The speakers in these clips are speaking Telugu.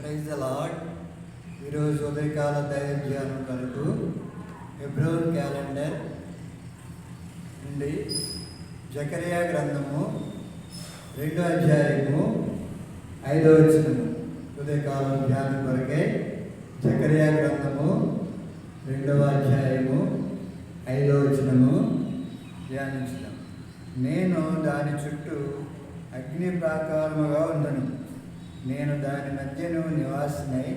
Praise the lord. ఈరోజు ఉదయకాల దైవ ధ్యానం కొరకు ఫిబ్రవరి క్యాలెండర్ నుండి జకరియా గ్రంథము 2వ అధ్యాయము 5వ వచనము. ఉదయకాలం ధ్యానం కొరకే జకరియా గ్రంథము 2వ అధ్యాయము 5వ వచనము ధ్యానించడం. నేను దాని చుట్టూ అగ్ని ప్రాకారముగా ఉండును, నేను దాని మధ్యను నివాసినై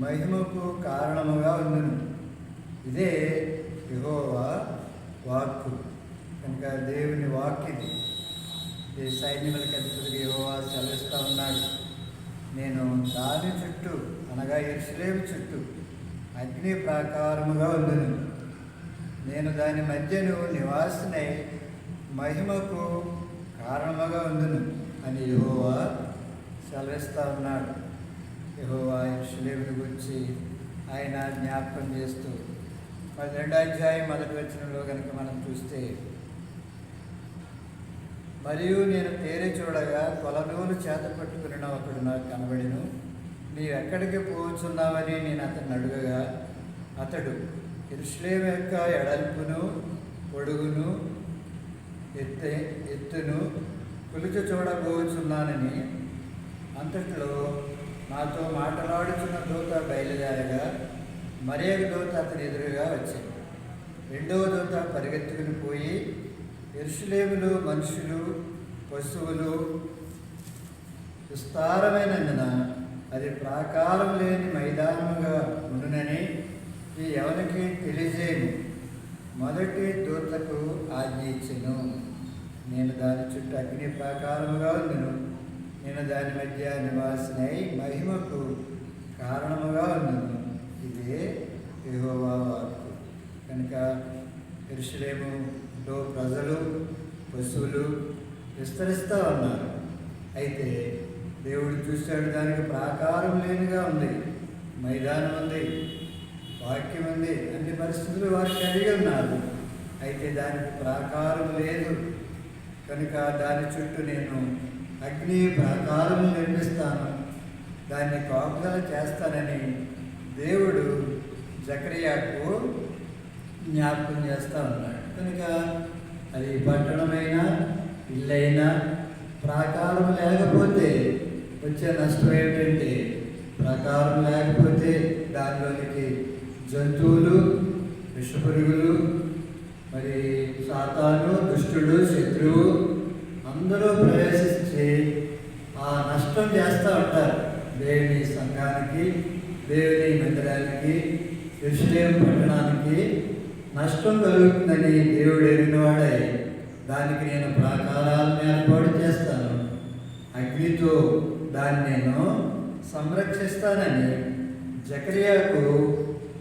మహిమకు కారణముగా ఉండును. ఇదే యెహోవా వాక్కు. కనుక దేవుని వాక్ ఇది. ఈ సైన్యములకు అధిపతి యెహోవా సెలవిస్తూ ఉన్నాడు, నేను దాని చుట్టూ అనగా యెరూషలేము చుట్టూ అగ్ని ప్రాకారముగా ఉండును, నేను దాని మధ్యను నివాసినై మహిమకు కారణముగా ఉండును అని యెహోవా సెలవిస్తూ ఉన్నాడు. యెహోవా యెరూషలేమును గురించి ఆయన జ్ఞాపకం చేస్తూ 12వ అధ్యాయం 1వ వచనంలో కనుక మనం చూస్తే, మరియు నేను తేరి చూడగా కొలనూలు చేత పట్టుకుని ఒకడు నాకు కనబడెను. నీవు ఎక్కడికి పోచున్నావని నేను అతన్ని అడుగగా, అతడు యెరూషలేము యొక్క ఎడల్పును పొడుగును ఎత్తును కొలిచి చూడబోచున్నానని, అంతట్లో నాతో మాట్లాడుచున్న దూత బయలుదేరగా మరి ఒక దూత అతని ఎదురుగా వచ్చింది. రెండవ దూత పరిగెత్తుకుని పోయి, యెరూషలేములో మనుషులు పశువులు విస్తారమైనందున అది ప్రాకారం లేని మైదానముగా ఉండునని ఈ ఎవరికి తెలియజేయను. మొదటి దూతకు ఆజ్ఞ ఇచ్చెను, నేను దాని చుట్టూ అగ్ని ప్రాకారముగా ఉండును, నేను దాని మధ్య నివాసినై మహిమకు కారణముగా ఉండును. ఇదే యెహోవా వాక్కు. కనుక యెరూషలేములో ప్రజలు పశువులు విస్తరిస్తూ ఉన్నారు. అయితే దేవుడు చూశాడు, దానికి ప్రాకారం లేనిగా ఉంది, మైదానం ఉంది, వాక్యం ఉంది, అన్ని పరిస్థితులు వారికి కలిగి ఉన్నారు. అయితే దానికి ప్రాకారం లేదు. కనుక దాని చుట్టూ నేను అగ్ని ప్రాకారం నిర్మిస్తాను, దాన్ని కాపుదల చేస్తానని దేవుడు జకరియాకు జ్ఞాపకం చేస్తూ ఉన్నాడు. కనుక అది పట్టణమైనా ఇల్లైనా ప్రాకారం లేకపోతే వచ్చే నష్టం ఏమిటంటే, ప్రాకారం లేకపోతే దానిలోనికి జంతువులు, విషపురుగులు, మరి సాతాను, దుష్టుడు, శత్రువు అందరూ ప్రవేశించి ఆ నష్టం చేస్తూ ఉంటారు. దేవుని సంఘానికి, దేవుని మందిరానికి, యెరూషలేము పట్టణానికి నష్టం కలుగుతుందని దేవుడు ఎరిగినవాడై, దానికి నేను ప్రాకారాలను ఏర్పాటు చేస్తాను, అగ్నితో దాన్ని నేను సంరక్షిస్తానని జకరియాకు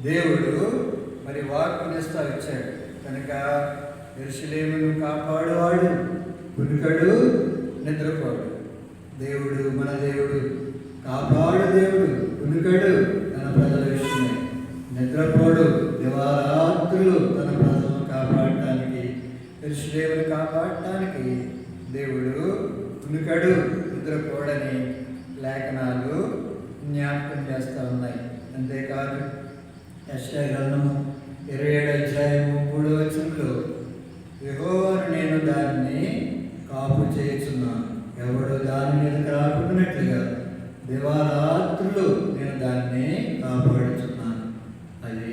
దేవుడు మరి వాక్కునిస్తూ వచ్చాడు. కనుక యెరూషలేమును కాపాడువాడు కునుకడు నిద్రపోడు. దేవుడు, మన దేవుడు కాపాడు దేవుడు, కునుకడు తన ప్రజల విషయమే, నిద్రపోడు, దివారాత్రులు తన ప్రజలను కాపాడటానికి, యెరూషలేమును కాపాడటానికి దేవుడు కునుకడు, నిద్రపోడని లేఖనాలు జ్ఞాపకం చేస్తూ ఉన్నాయి. అంతేకాదు యెషయా గ్రంథము 27వ అధ్యాయము 3వ వచనంలో, యెహోవాను నేను దాన్ని కాపు చేయుచున్నాను, ఎవడు దాని మీదకి రాకున్నట్లుగా దివారాత్రులు నేను దాన్ని కాపాడుచున్నాను. అది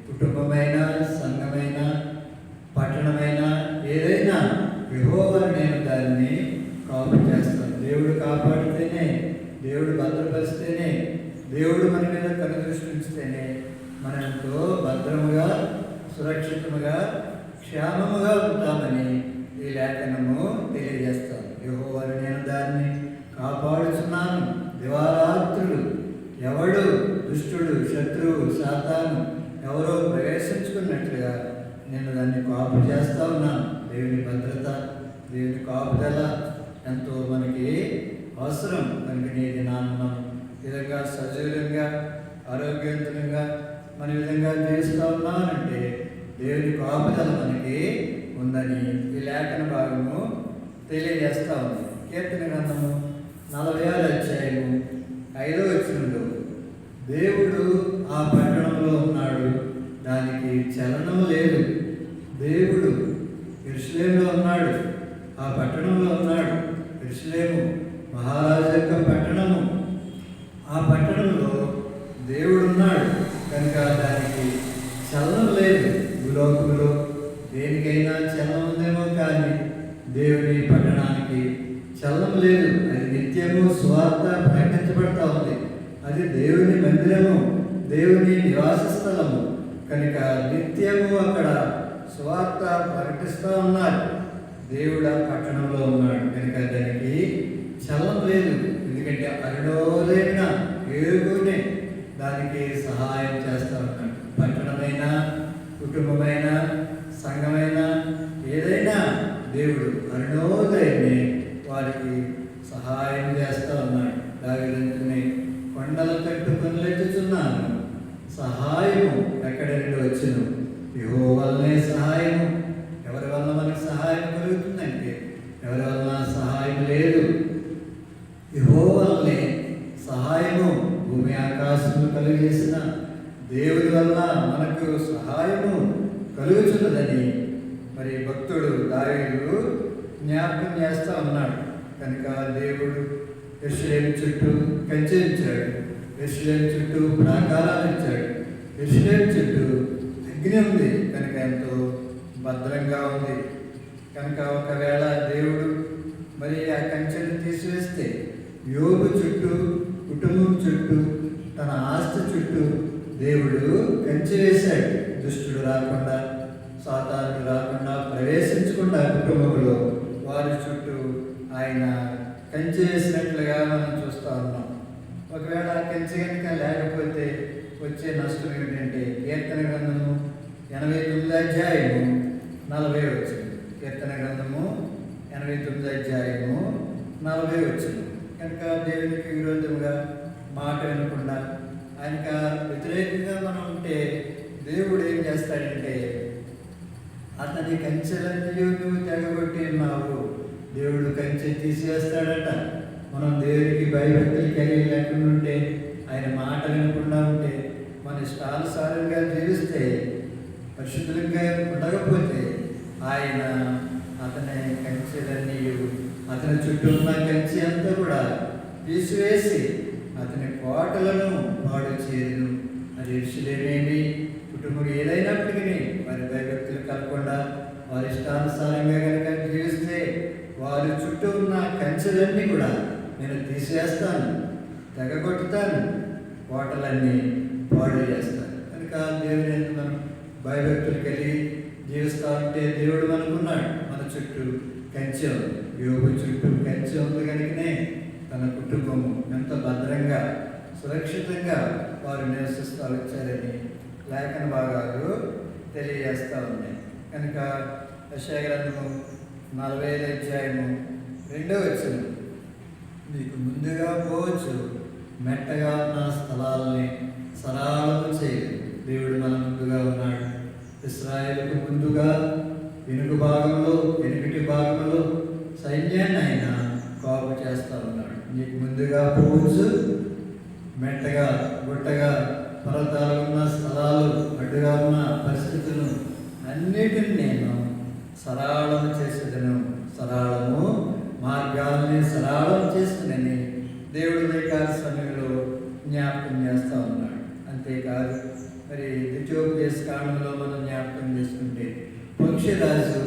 కుటుంబమైన, సంఘమైన, పట్టణమైన ఏదైనా యెహోవాను నేను దాన్ని కాపు చేస్తాను. దేవుడు కాపాడితేనే, దేవుడు భద్రపరిస్తేనే, దేవుడు మన మీద కనుదృష్టి ఉంచితేనే మనం ఎంతో భద్రముగా, సురక్షితముగా, క్షేమముగా ఉంటామని ఈ లేఖనము తెలియజేస్తాను. యెహోవాను నేను దాన్ని కాపాడుచున్నాను, దివారాత్రులు ఎవడు దుష్టుడు, శత్రువు, సాతాను ఎవరో ప్రవేశించుకున్నట్లుగా నేను దాన్ని కాపు చేస్తూ ఉన్నాను. దేవుని భద్రత, దేవుని కాపుదల ఎంతో మనకి అవసరం. కనుక నేది మనం ఈ విధంగా సజీవంగా, ఆరోగ్యవంతంగా మన విధంగా చేస్తూ ఉన్నానంటే దేవుని కాపుదల మనకి ఉందని ఈ లేఖన భాగము తెలియజేస్తూ ఉంది. కీర్తన గ్రంథము 46వ అధ్యాయము 5వ వచనంలో మహారాజు యొక్క పట్టణము. ఆ పట్టణంలో దేవుడు ఉన్నాడు కనుక దానికి చలనం లేదు. భూలోకంలో దేనికైనా చలనం ఉందేమో కానీ దేవుని పట్టణానికి చలనం లేదు. అది నిత్యము స్వార్థ ప్రకటించబడతా ఉంది. అది దేవుని మందిరము, దేవుని నివాస స్థలము కనుక నిత్యము అక్కడ స్వార్థ ప్రకటిస్తూ ఉన్నారు. దేవుడు ఆ పట్టణంలో ఉన్నాడు కనుక దానికి చలనం లేదు. ఎందుకంటే అరుడోలైన ఏడుగునే దానికి సహాయం చేస్తూ ఉన్నాడు. పట్టణమైనా, కుటుంబమైన, సంఘమైన, ఏదైనా దేవుడు అరుణోదయని వారికి సహాయం చేస్తూ ఉన్నాడు. దావిదంతుని కొండల తట్టు కొనలెత్తుచున్నాను, సహాయము ఎక్కడి నుండి వచ్చును? యెహోవా వల్లనే సహాయము. ఎవరి వల్ల మనకు సహాయం కలుగుతుందంటే ఎవరి వల్ల సహాయం లేదు. యెహోవా వల్లనే సహాయము. భూమి ఆకాశము కలిగేసిన దేవుడి వల్ల మనకు సహాయము కలుగుతున్నదని మరి భక్తుడు దావీదు జ్ఞాపకం చేస్తూ ఉన్నాడు. కనుక దేవుడు యెరూషలేము చుట్టూ కంచె ఇచ్చాడు, యెరూషలేము చుట్టూ ప్రాకారాలు ఇచ్చాడు, యెరూషలేము చుట్టూ అగ్ని ఉంది కనుక ఎంతో భద్రంగా ఉంది. కనుక ఒకవేళ దేవుడు మరి ఆ కంచెను తీసివేస్తే యోబు చుట్టూ, కుటుంబం చుట్టూ, తన ఆస్తి చుట్టూ దేవుడు కంచె వేశాడు. దుష్టుడు రాకుండా, సాతానుడు రాకుండా, ప్రవేశించకుండా కుటుంబంలో వారి చుట్టూ ఆయన కంచె వేసినట్లుగా మనం చూస్తూ ఉన్నాం. ఒకవేళ ఆ కంచె కనుక లేకపోతే వచ్చే నష్టం ఏమిటంటే కీర్తన గ్రంథము 89 అధ్యాయము 40 వచ్చింది. కీర్తన గ్రంథము 89 అధ్యాయము 40 వచ్చింది. కనుక దేవునికి విరోధంగా మాట వినకుండా ఆయనకు వ్యతిరేకంగా మనం ఉంటే దేవుడు ఏం చేస్తాడంటే అతని కంచెలన్నీ నువ్వు తెగబట్టి ఉన్నావు, దేవుడు కంచె తీసివేస్తాడట. మనం దేవునికి భయభక్తులు కలిగి లేకుండా ఉంటే, ఆయన మాట వినకుండా ఉంటే, మన ఇష్టానుసారంగా జీవిస్తే, పరిశుద్ధంగా ఉండకపోతే ఆయన అతని కంచెలన్నీ, అతని చుట్టూ ఉన్న కంచె అంతా కూడా తీసివేసి అతని కోటలను పాడు చేయను. అది యెరూషలేమేమి, కుటుంబం ఏదైనప్పటికీ వారి భయభక్తులు కలగకుండా వారి ఇష్టానుసారంగా కనుక జీవిస్తే వారి చుట్టూ ఉన్న కంచెలన్నీ కూడా నేను తీసివేస్తాను, తెగగొట్టుతాను, కోటలన్నీ పాడు చేస్తాను. కనుక దేవుని మనం భయభక్తులు కలిగి జీవిస్తూ ఉంటే దేవుడు మనకున్నాడు. మన చుట్టూ కంచె ఉంది, యోబు చుట్టూ కంచె ఉంది కనుకనే తన కుటుంబము ఎంత భద్రంగా, సురక్షితంగా వారు నివసిస్తూ వచ్చారని లేఖన భాగాలు తెలియజేస్తూ ఉన్నాయి. కనుక యెషయా గ్రంథము 45 అధ్యాయము 2వ వచనం, నీకు ముందుగా పోవచ్చు, మెట్టగా ఉన్న స్థలాలని సరళము చేయదు. దేవుడు మన ముందుగా ఉన్నాడు. ఇశ్రాయేలుకు ముందుగా వెనుకటి భాగంలో సైన్యాన్ని ఆయన కాపు చేస్తూ ఉన్నాడు. నీకు ముందుగా పోవచ్చు, మెట్టగా, గుట్టగా, పర్వతాలు ఉన్న స్థలాలు, అడ్డుగా ఉన్న పరిస్థితులను అన్నిటిని నేను సరళము చేసేదను. సరళము మార్గాలని సరళం చేసుకుని దేవుడు రేఖాల సమయంలో జ్ఞాపకం చేస్తూ ఉన్నాడు. అంతేకాదు మరి ద్వితీయోపదేశ కాండంలో మనం జ్ఞాపకం చేసుకుంటే పక్షిరాజు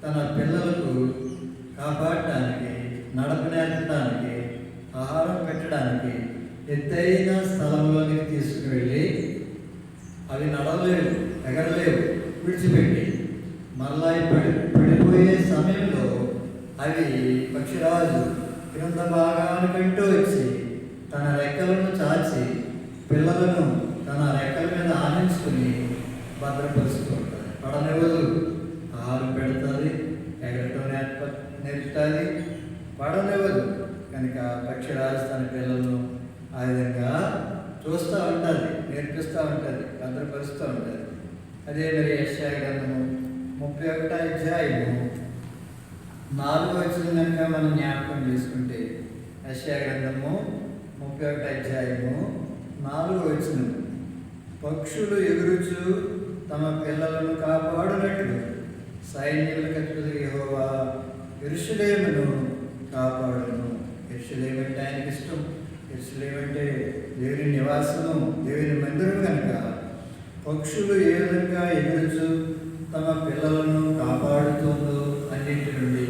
తన పిల్లలకు కాపాడటానికి, నడప నేర్పడానికి, ఆహారం పెట్టడానికి ఎత్తైన స్థలంలోనికి తీసుకుని వెళ్ళి అవి నడవలేవు, ఎగరలేవు, విడిచిపెట్టి మరలా పడిపోయే సమయంలో అవి పక్షిరాజు క్రింద భాగానికంటూ వచ్చి తన రెక్కలను చాచి పిల్లలను తన రెక్కల మీద ఆనించుకుని భద్రపరుస్తూ ఉంటుంది. పడనివ్వదు, ఆహారం పెడుతుంది, ఎగరటం నేర్పుతుంది, పడనివ్వదు. కనుక పక్షిరాజు తన పిల్లలను ఆ విధంగా చూస్తూ ఉంటుంది, నేర్పిస్తూ ఉంటుంది, భద్రపరుస్తూ ఉంటుంది. అదే మరి యెషయా గ్రంథము 31 అధ్యాయము 4వ వచనం కనుక మనం జ్ఞాపకం చేసుకుంటే యెషయా గ్రంథము 31 అధ్యాయము 4వ వచనం, పక్షులు ఎగురుచు తమ పిల్లలను కాపాడునట్లు సైన్యములకు అధిపతి యెహోవా యెరూషలేమును కాపాడును. యెరూషలేము అంటే ఆయనకి ఇష్టం. యెరూషలేము అంటే దేవుని నివాసము, దేవుని మందిరం కనుక పక్షులు ఏ విధంగా ఎగురుచు తమ పిల్లలను కాపాడుతుందో అన్నింటి నుండి,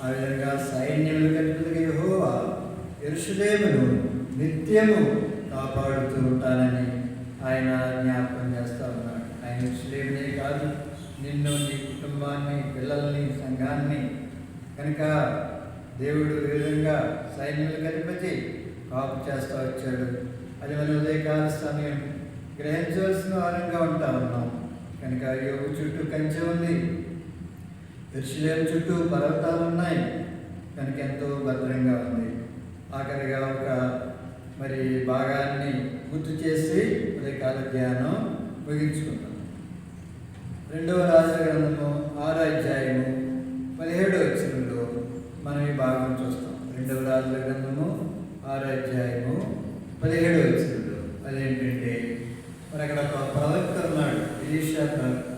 ఆ విధంగా సైన్యములు కనుక యెహోవా యెరూషలేమును నిత్యము కాపాడుతూ ఉంటానని ఆయన జ్ఞాపకం చేస్తూ ఉన్నాడు. ఆయన యెరూషలేమునే కాదు, నిన్ను, నీ కుటుంబాన్ని, పిల్లల్ని, సంఘాన్ని కనుక దేవుడు ఏ విధంగా సైన్యులు కనిపించి కాపు చేస్తూ వచ్చాడు. అది మన ఉదయకాల సమయం గ్రహించవలసిన వారంగా ఉంటా ఉన్నాం కనుక యోగు చుట్టూ కంచె ఉంది, యెరూషలేము చుట్టూ పర్వతాలు ఉన్నాయి కనుక ఎంతో భద్రంగా ఉంది. ఆఖరిగా ఒక భాగాన్ని గుర్తు చేసి ఉదయకాల ధ్యానం ముగించుకుంటాం. 2వ రాజుల గ్రంథము 6వ అధ్యాయము 17వ వచనంలో మనం ఈ భాగం చూస్తాం. 2వ రాజుల గ్రంథము 6వ అధ్యాయము 17వ వచనంలో అదేంటంటే మరి అక్కడ ఒక ప్రవక్త ఉన్నాడు, ఎలీషా ప్రవక్త.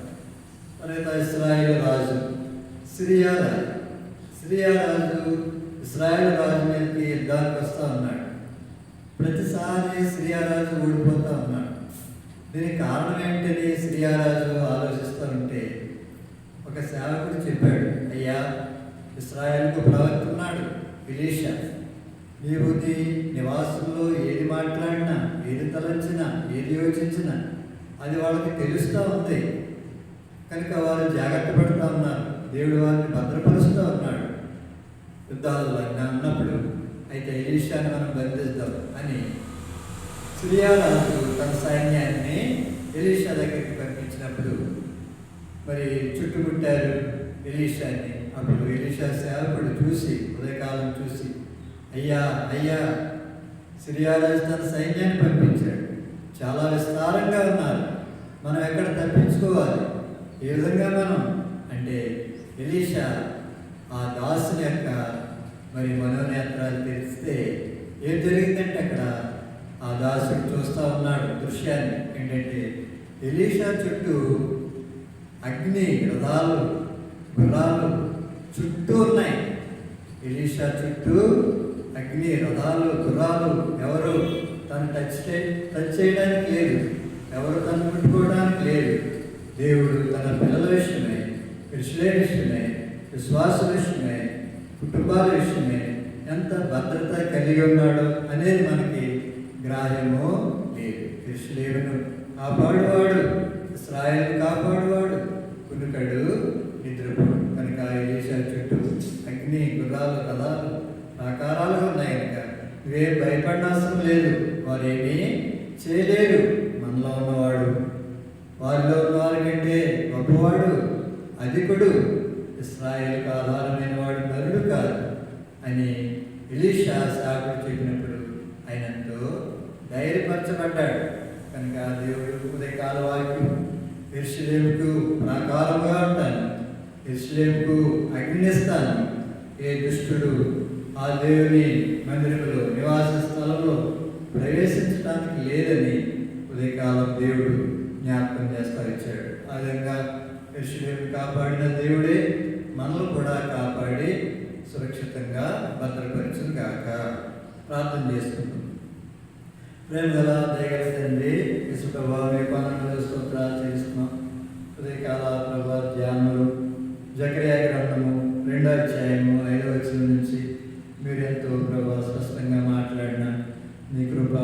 తర్వాత ఇశ్రాయేలు రాజు సిరియా రాజు ఇశ్రాయేలు రాజు మీదకి యుద్ధానికి వస్తూ ఉన్నాడు. ప్రతిసారి సిరియా రాజు ఓడిపోతూ ఉన్నాడు. దీనికి కారణం ఏంటని సిరియా రాజు ఆలోచిస్తూ ఉంటే ఒక సేవకుడు చెప్పాడు, అయ్యా ఇశ్రాయేలుకు ప్రవక్త ఉన్నాడు ఎలీషా, నీవు నీ నివాసంలో ఏది మాట్లాడినా, ఏది తలంచినా, ఏది యోచించినా అది వాళ్ళకి తెలుస్తూ ఉంది కనుక వారు జాగ్రత్త పడుతూ ఉన్నారు. దేవుడు వారిని భద్రపరుస్తూ ఉన్నాడు యుద్ధాలలో అన్నప్పుడు. అయితే ఎలీషాని మనం బంధిస్తాం అని సిరియా రాజు తన సైన్యాన్ని ఎలీషా దగ్గరికి పంపించినప్పుడు మరి చుట్టుముట్టారు ఎలీషాని. అప్పుడు ఎలీషా సేవకుడు చూసి, ఉదయకాలం చూసి, అయ్యా సిరియా రాజు తన సైన్యాన్ని పంపించాడు, చాలా విస్తారంగా ఉన్నారు, మనం ఎక్కడ తప్పించుకోవాలి, ఏ విధంగా మనం అంటే ఎలీషా ఆ దాసుని యొక్క మనోనేత్రాలు తెరిస్తే ఏం జరిగిందంటే అక్కడ ఆ దాసుడు చూస్తూ ఉన్నాడు దృశ్యాన్ని. ఏంటంటే ఎలీషా చుట్టూ అగ్ని రథాలు, గుర్రాలు చుట్టూ ఉన్నాయి. ఎలీషా చుట్టూ అగ్ని రథాలు, గుర్రాలు, ఎవరు తను టచ్ చేయడానికి లేదు, ఎవరు తను ముట్టుకోవడానికి లేదు. దేవుడు తన పిల్లల విషయమే, యెరూషలేము విషయమే, విశ్వాస విషయమే, కుటుంబాల విషయమే ఎంత భద్రత కలిగి ఉన్నాడో అనేది మనకి గ్రాహ్యము లేదు. యెరూషలేమును కాపాడువాడు, ఇశ్రాయేలును కాపాడువాడు, కునుకడు నిద్రపోడు కనుక ఎలీషా చుట్టూ అగ్ని, గుర్రాలు, రథాలు ఆకారాలుగా ఉన్నాయి కనుక ఇవే భయపడనవసరం లేదు, వారేమీ చేయలేరు. మనలో ఉన్నవాడు వారిలో ఉన్న వారికంటే గొప్పవాడు, అధికుడు, ఇశ్రాయేలుకు ఆధారమైన వాడు నరుడు కాదు అని ఎలీషా సేవకుడు చెప్పినప్పుడు ఆయన ఎంతో ధైర్యపరచబడ్డాడు. కనుక దేవుడు ఉదయకాల వాక్యం యెరూషలేముకు ప్రాకారముగా ఉంటాను, యెరూషలేముకు అగ్నిస్తాను, ఏ దుష్టుడు ఆ దేవుని మందిరంలో నివాస స్థలంలో ప్రవేశించడానికి లేదని ఉదయకాలం దేవుడు జ్ఞాపకం చేస్తూ ఇచ్చాడు. ఆ విధంగా యెరూషలేము కాపాడిన దేవుడే మనల్ని కూడా కాపాడి సురక్షితంగా భద్రపరచును గాక. ప్రార్థన చేసుకుంటాం. ప్రేమ గల దయగల తండ్రి యేసు ప్రభువా, మీ పనులు స్తోత్రాలు చేస్తున్నాం. ఉదయకాల ప్రభా ధ్యానములు జకర్యా గ్రంథము 2వ అధ్యాయము 5వ వచనం నుంచి మీరు ఎంతో ప్రభా స్పష్టంగా మాట్లాడిన నీ కృప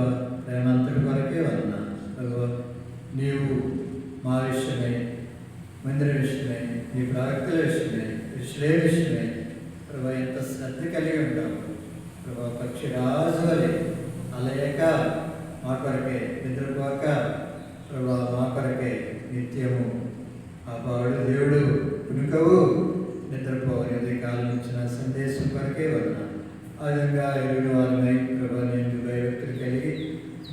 ప్రేమ అంతటి వరకే వలన ప్రభా, నీవు మా విషయమై, మందిర విషయమై, నీ ప్రవక్తల విషయమై, యెరూషలేము విషయమై ప్రభా ఎంత శ్రద్ధ కలిగి ఉంటాము ప్రభా. పక్షిరాజు వలె అలయక మా కొరకే, నిద్రపోక ప్రభా మా కొరకే నిత్యము కాపాడు దేవుడు, కునుకవు నిద్రపోవని ఉదయకాలం ఇచ్చిన సందేశం కొరకే వలన ఆ విధంగా ఎరుగు వారమై ప్రభా నేను భయభక్తులు కలిగి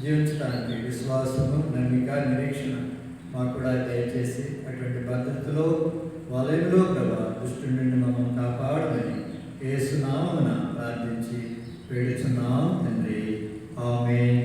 జీవించడానికి విశ్వాసము, నమ్మిక, నిరీక్షణ మాకు కూడా దయచేసి అటువంటి భద్రతలో వలయంలో ప్రభా దుష్టు నుండి మమ్మల్ని కాపాడమని యేసు నామమున ప్రార్థించి వేడుచున్నాం తండ్రి. ఆమేన్.